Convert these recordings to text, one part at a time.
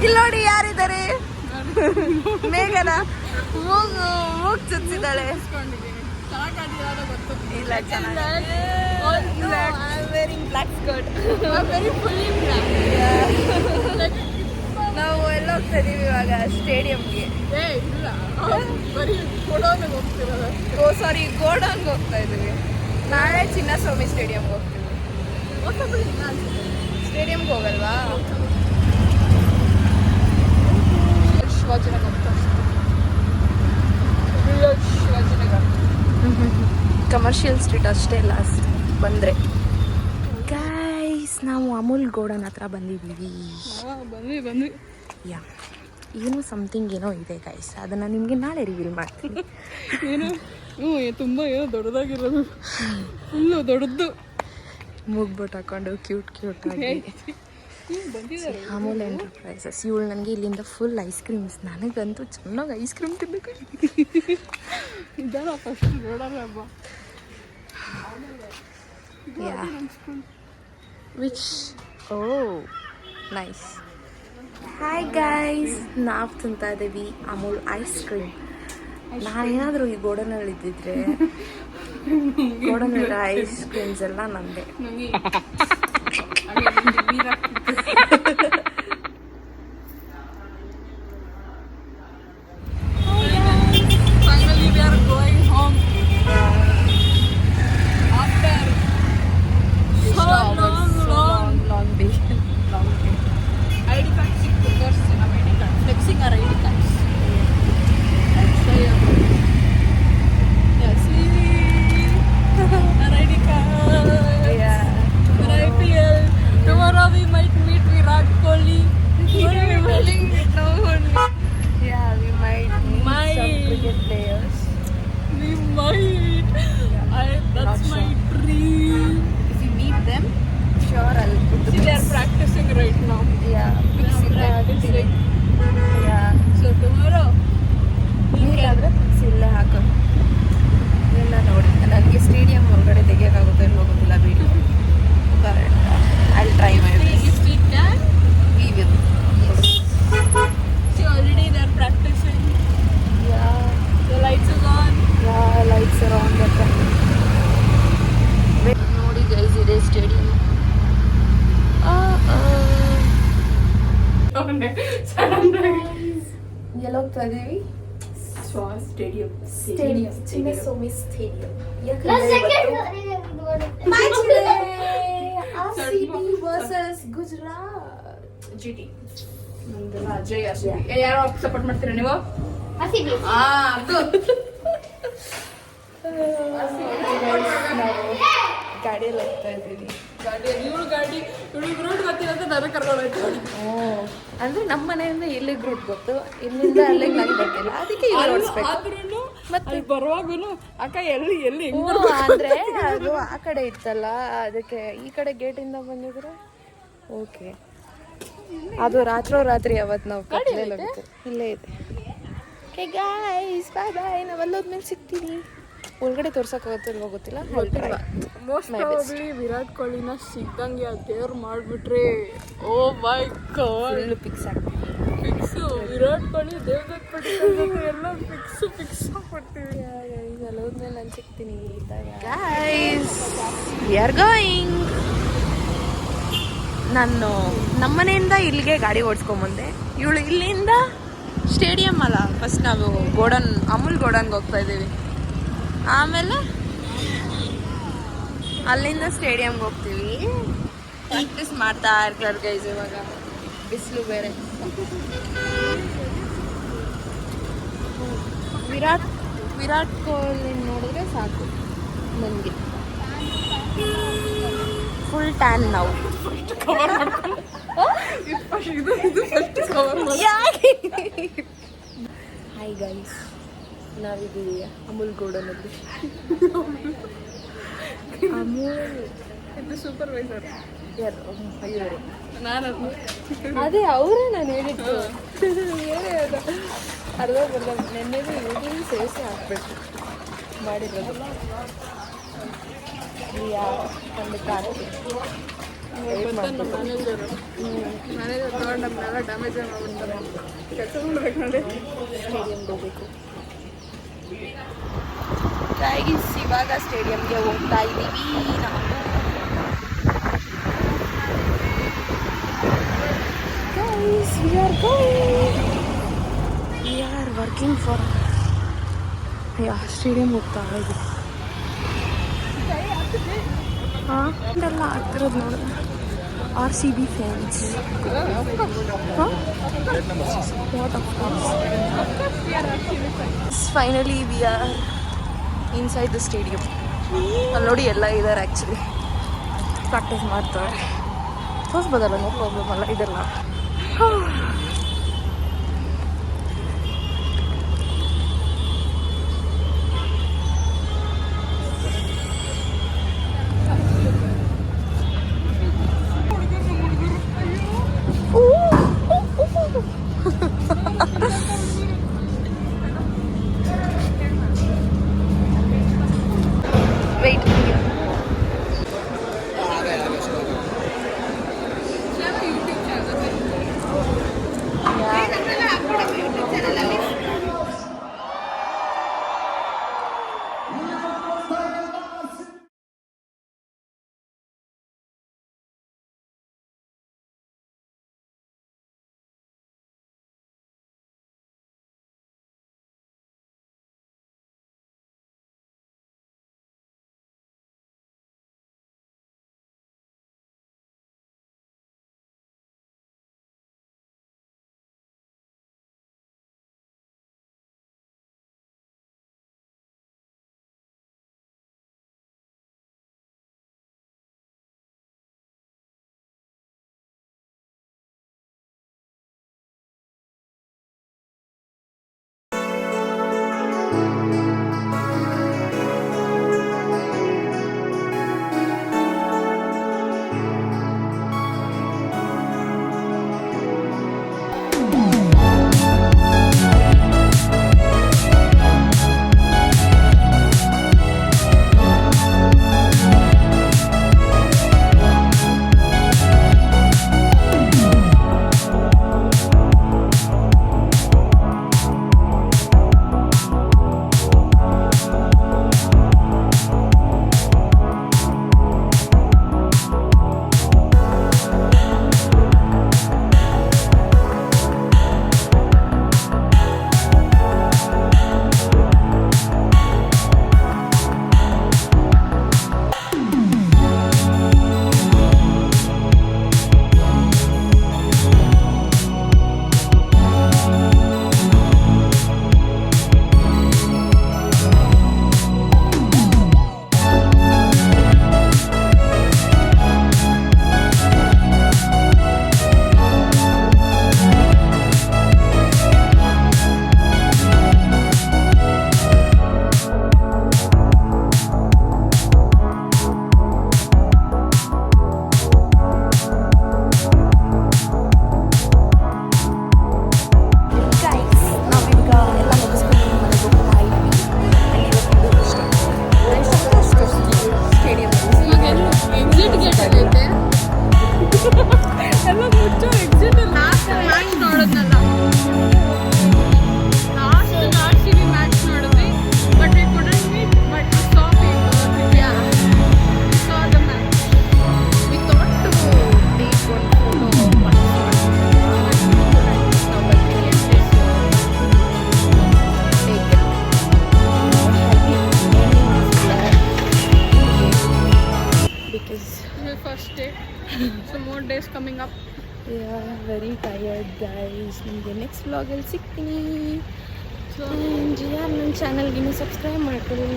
ಇಲ್ಲಿ ನೋಡಿ ಯಾರಿದ್ದಾರೆ. ಮೇಘನ ಮೂಗ್ ಚುಚ್ಚಿದ್ದಾಳೆ. ಇಲ್ಲ ಚೆನ್ನಾಗಿದೆ. Black skirt. ನಾವು ಎಲ್ಲ ಹೋಗ್ತಾ ಇದೀವಿ ಇವಾಗ ಸ್ಟೇಡಿಯಂಗೆ. ಓ ಸಾರಿ, ಗೋಡನ್ಗೆ ಹೋಗ್ತಾ ಇದೀವಿ. ನಾಳೆ ಚಿನ್ನಸ್ವಾಮಿ ಸ್ಟೇಡಿಯಂಗೆ ಹೋಗ್ತೀವಿ. ಸ್ಟೇಡಿಯಂಗೆ ಹೋಗಲ್ವಾ? ಶಿವಾಜಿನಗರ. ಕಮರ್ಷಿಯಲ್ ಸ್ಟ್ರೀಟ್ ಅಷ್ಟೇ ಲಾಸ್ಟ್ ಬಂದರೆ. ಗೈಸ್ ನಾವು ಅಮೂಲ್ ಗೋಡನ್ ಹತ್ರ ಬಂದಿದ್ದೀವಿ. ಬಂದ್ವಿ ಯಾ ಏನೋ ಸಮಥಿಂಗ್ ಏನೋ ಇದೆ ಗೈಸ್, ಅದನ್ನು ನಿಮಗೆ ನಾಳೆ ರಿವೀಲ್ ಮಾಡ್ತೀನಿ. ಏನೋ ತುಂಬ ಏನೋ ದೊಡ್ಡದಾಗಿರೋದು, ಫುಲ್ಲು ದೊಡ್ಡದು ಮೂಗ್ಬಿಟ್ಟು ಹಾಕೊಂಡು ಕ್ಯೂಟ್ ಆಗಿ ಬಂದಿದ್ದಾರೆ. ಅಮೂಲ್ ಎಂಟರ್ಪ್ರೈಸಸ್. ಇವಳು ನನಗೆ ಇಲ್ಲಿಂದ ಫುಲ್ ಐಸ್ ಕ್ರೀಮ್ಸ್. ನನಗಂತೂ ಚೆನ್ನಾಗಿ ಐಸ್ ಕ್ರೀಮ್ ತಿನ್ನಬೇಕು. ಇದಲ್ಲ ಫಸ್ಟ್ ನೋಡೋಣ ಹಬ್ಬ. Yeah which oh nice. Hi guys, ನಾವು ತಿಂತಾ ಇದ್ದೀವಿ ಅಮೂಲ್ ಐಸ್ ಕ್ರೀಮ್. ನಾನೇನಾದರೂ ಈ ಗೋಡನಲ್ಲಿ ಇದ್ದಿದ್ರೆ ಗೋಡನ್ ಐಸ್ ಕ್ರೀಮ್ಸ್ ಎಲ್ಲ ನಮ್ಮದೇ. Finally we are going home after long day. ID card ಸಿಕ್ತು, ತೋರಿಸಿ ನಮ್ಮ ID card. Flexing our ID cards. Yes, our ID card. Yeah. Our IPL. Tomorrow we might meet Virat Kohli. Yeah, we might meet some cricket players. We might. That's my dream. If we meet them, sure I'll put the See, they are practicing right now. Yeah, Practicing. yeah. So tomorrow, ನೀಟಾದರೆ ಇಲ್ಲೇ ಹಾಕೋದು ಎಲ್ಲ ನೋಡಿ. ನನಗೆ stadium ಹೊರಗಡೆ ತೆಗಿಯೋಕ್ಕಾಗುತ್ತೋ ಇಲ್ಲೋ ಗೊತ್ತಿಲ್ಲ. ಬಿಡಿ correct. I'll try my best. if we can. We will. Yes. See, already they are practicing. Yeah. The lights are on. Yeah, lights are on that time. ನೋಡಿ ಗೈಸ್, ಇದೆ ಸ್ಟೇಡಿಯಂ. ಎಲ್ಲ ಹೋಗ್ತಾ ಇದೀವಿ? Stadium. Chinnaswamy stadium. Versus Gujarat. GT. ನಮ್ದೆಲ್ಲ Ajay RCB. ಯಾರು support ಮಾಡ್ತೀರಾ ನೀವು? ಅದು ಗಾಡಿಯಲ್ಲಿ ಹೋಗ್ತಾ ಇದ್ದೀವಿ. ಇವಳು ರೂಟ್ ಗೊತ್ತಿಲ್ಲ ಅಂತ ನನಗೆ ಕರ್ಕೊಂಡು ಹೋಯ್ತು. ಅಂದ್ರೆ ನಮ್ಮ ಮನೆಯಿಂದ ಇಲ್ಲಿಗೆ ರೂಟ್ ಗೊತ್ತು, ಇಲ್ಲಿಂದ ಅಲ್ಲಿಗೆ ನಂಗೆ ಗೊತ್ತಿಲ್ಲ, ಅದಕ್ಕೆ ಇಲ್ಲಿ ಓಡಿಸ್ಬೇಕು. ಆದ್ರೂ ಮತ್ತೆ ಬರುವಾಗೂ ಅಕ್ಕ ಎಲ್ಲಿ ಅಂದ್ರೆ ಅದು ಆ ಕಡೆ ಇತ್ತಲ್ಲ, ಅದಕ್ಕೆ ಈ ಕಡೆ ಗೇಟಿಂದ ಬಂದಿದ್ರೆ ಓಕೆ. ಅದು ರಾತ್ರಿ ಅವತ್ತು ನಾವು ಕತ್ಲೆಲ್ಲ ಇಲ್ಲೇ ಇದೆ. ಓಕೆ ಗೈಸ್, ಬಾಯ್. ನಾವೆಲ್ಲೋದ್ಮೇಲೆ ಸಿಗ್ತೀವಿ. ಒಳಗಡೆ ತೋರ್ಸಕ್ಕಾಗತ್ತೋ ಇಲ್ವೋ ಗೊತ್ತಿಲ್ಲ. ಮೋಸ್ಟ್ ಪ್ರಾಬಬ್ಲಿ ವಿರಾಟ್ ಕೊಹ್ಲಿನ ಸಿಗ್ದಂಗೆ ದೇವ್ರು ಮಾಡಿಬಿಟ್ರೆ ಓ ಮೈ ಗಾಡ್ ಫುಲ್ಲು ಫಿಕ್ಸ್ ಆಗ್ತೀವಿ. ಫಿಕ್ಸು. ವಿರಾಟ್ ಕೊಹ್ಲಿ ದೇವದತ್ ಪಡಿಕಲ್ ಜೊತೆ ಎಲ್ಲ ಫಿಕ್ಸ್ ಮಾಡ್ತೀವಿ. ಅಲ್ಲಿ ಹೋದ್ಮೇಲೆ ನಾನು ಸಿಗ್ತೀನಿ. Guys, we are going. ನಾನು ನಮ್ಮನೆಯಿಂದ ಇಲ್ಲಿಗೆ ಗಾಡಿ ಓಡಿಸ್ಕೊಂಬಂದೆ. ಇವಳು ಇಲ್ಲಿಂದ ಸ್ಟೇಡಿಯಂ ಅಲ್ಲ, ಫಸ್ಟ್ ನಾವು ಅಮೂಲ್ ಗೋಡನ್ಗೆ ಹೋಗ್ತಾ ಇದ್ದೀವಿ. ಆಮೇಲೆ ಅಲ್ಲಿಂದ ಸ್ಟೇಡಿಯಂಗೆ ಹೋಗ್ತೀವಿ. ಪ್ರಾಕ್ಟೀಸ್ ಮಾಡ್ತಾ ಇರ್ತಾರೆ ಗೈಸ್. ಇವಾಗ ಬಿಸಿಲು ಬೇರೆ. ವಿರಾಟ್ ಕೊಹ್ಲಿ ನೋಡಿದ್ರೆ ಸಾಕು ನನಗೆ. ಫುಲ್ ಟ್ಯಾನ್ ನಾವು. ಕವರ್ ಮಾಡ್ಕೊಂಡು ಇದು ಫಸ್ಟ್ ಕವರ್ ಮಾಡಿ. ಹಾಯ್ ಗೈಸ್, ನಾವಿದ್ದೀವಿ ಅಮೂಲ್ ಗೋಡನಲ್ಲಿ. ಅಮೂಲ್ ಇದು ಸೂಪರ್ವೈಸರ್ ಯಾರು? ಅಯ್ಯೋ, ನಾನು ಅದೇ ಅವರೇ ನಾನು ಹೇಳಿದ್ದು. ಏನೇ ಅದು ಅರ್ಧ ಬಂದ ನೆನ್ನೆದು ಇವಾಗಲೂ ಸೇರಿಸಿ ಹಾಕ್ಬೇಕು ಮಾಡಿರೋದು. ಒಂದು ಕಾರ್ತಿಕ್ ಮ್ಯಾನೇಜರ್ ತಗೊಂಡು ನಮ್ಮನ್ನೆಲ್ಲ ಡ್ಯಾಮೇಜ್ ಮಾಡ್ಬಿಡ್ತಾರೆ. ಕೆಲಸ ಮಾಡ್ಬೇಕು ನೋಡಿ. ಸ್ಟೇಡಿಯಂ ಹೋಗ್ಬೇಕು ಗೈಸ್. ಇವಾಗ ಸ್ಟೇಡಿಯಂಗೆ ಹೋಗ್ತಾ ಇದ್ದೀವಿ ನಾವು. Guys, we are going. We are working for stadium ಹೋಗ್ತಾ ಇದ್ದೀವಿ. ಹಾಂ ಇದೆಲ್ಲ ಆಗ್ತಿರೋದು ನೋಡಿದ್ರೆ RCB fans. Finally we are inside the stadium. ಅಲ್ಲಿ ನೋಡಿ ಎಲ್ಲ ಇದ್ದಾರೆ ಆ್ಯಕ್ಚುಲಿ ಪ್ರಾಕ್ಟೀಸ್ ಮಾಡ್ತಾರೆ. ತೋರಿಸ್ಬೋದಲ್ಲ, ನೋ ಪ್ರಾಬ್ಲಮ್ ಅಲ್ಲ ಇದೆಲ್ಲ. Wait. days coming up. Yeah, very tired guys. ನಿಮಗೆ ನೆಕ್ಸ್ಟ್ ವ್ಲಾಗಲ್ಲಿ ಸಿಗ್ತೀನಿ. ಆ್ಯಂಡ್ ಯಾರು ನನ್ನ ಚಾನಲ್ಗೆ ಇನ್ನೂ ಸಬ್ಸ್ಕ್ರೈಬ್ ಮಾಡ್ಕೊಳ್ಳಿ,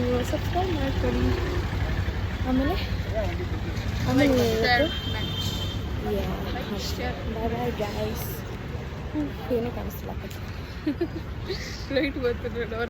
ಆಮೇಲೆ ಬಾಯ್ ಗೈಸ್. ಏನೂ ಕಾಣಿಸ್ತಿಲ್ಲ ಲೈಟ್ ಬರ್ತಿದ್ರೆ